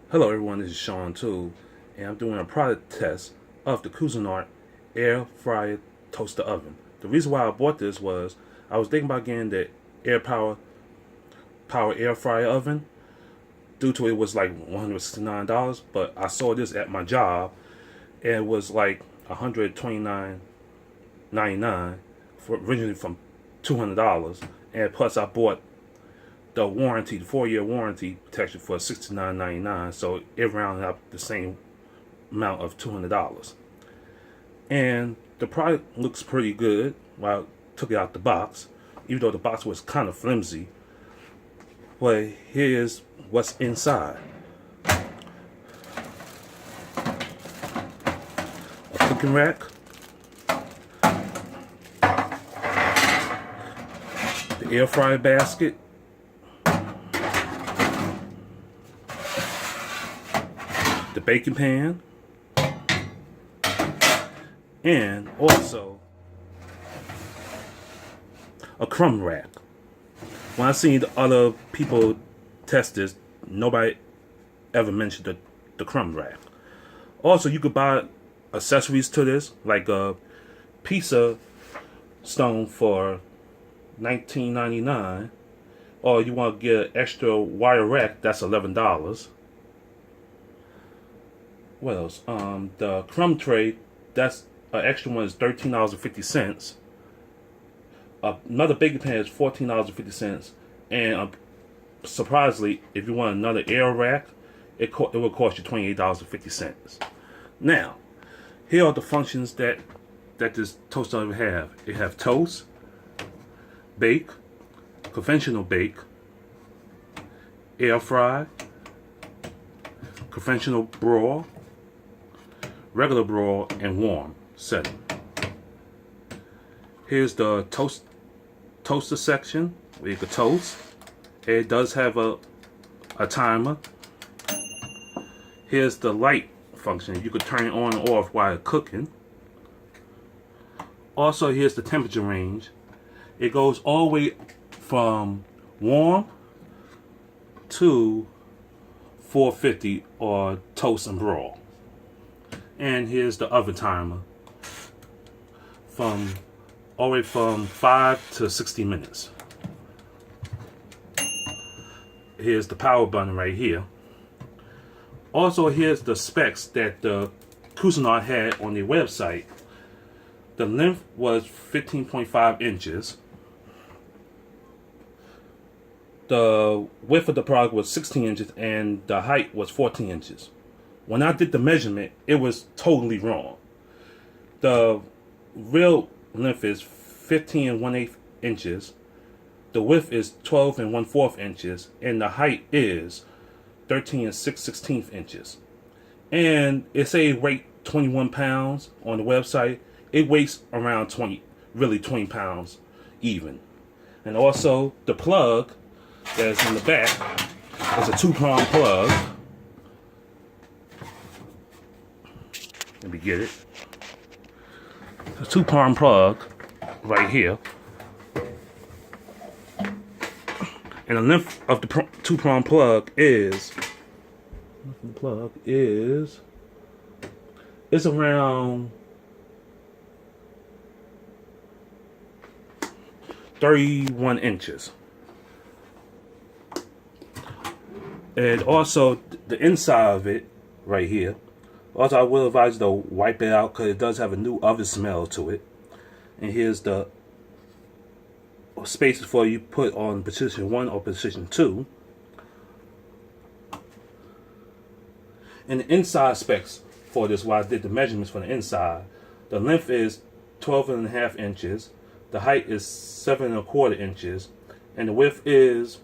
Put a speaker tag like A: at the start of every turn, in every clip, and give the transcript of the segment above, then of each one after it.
A: Hello everyone, this is Sean too, and I'm doing a product test of the Cuisinart Air Fryer Toaster Oven. The reason why I bought this was I was thinking about getting the Air Power Air Fryer Oven due to it was like $169, but I saw this at my job and it was like $129.99 for originally from $200, and plus I bought the warranty, the 4-year warranty protection for $69.99, so it rounded up the same amount of $200. And the product looks pretty good while I took it out the box, even though the box was kind of flimsy. But here's what's inside: a cooking rack, the air fryer basket, the baking pan, and also a crumb rack. When I seen the other people test this, nobody ever mentioned the crumb rack. Also, you could buy accessories to this, like a pizza stone for $19.99, or you want to get an extra wire rack, that's $11. What else? The crumb tray, that's an extra one, is $13.50. Another baking pan is $14.50, and surprisingly, if you want another air rack, it will cost you $28.50. Now, here are the functions that this toaster oven have. It have toast, bake, conventional bake, air fry, conventional broil, regular broil, and warm setting. Here's the toaster section where you can toast. It does have a timer. Here's the light function. You could turn it on and off while cooking. Also, here's the temperature range. It goes all the way from warm to 450 or toast and broil. And here's the oven timer from all the way from 5 to 60 minutes. Here's the power button right here. Also, here's the specs that the Cuisinart had on their website. The length was 15.5 inches. The width of the product was 16 inches and the height was 14 inches. When I did the measurement, it was totally wrong. The real length is 15 1/8 inches. The width is 12 1/4 inches, and the height is 13 6/16 inches. And it say it weighs 21 pounds on the website. It weighs around 20 pounds even. And also the plug that's in the back is a 2-prong plug. Let me get it. A 2-prong plug right here. And the length of the 2-prong plug is around 31 inches. And also the inside of it right here. Also, I will advise you to wipe it out because it does have a new oven smell to it. And here's the spaces for you put on position 1 or position 2. And the inside specs for this, while I did the measurements for the inside, the length is 12 1/2 inches, the height is 7 1/4 inches, and the width is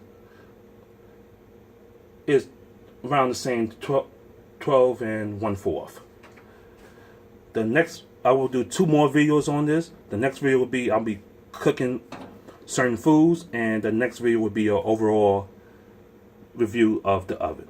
A: around the same 12 1/4. The next, I will do 2 more videos on this. The next video will be I'll be cooking certain foods, and the next video will be an overall review of the oven.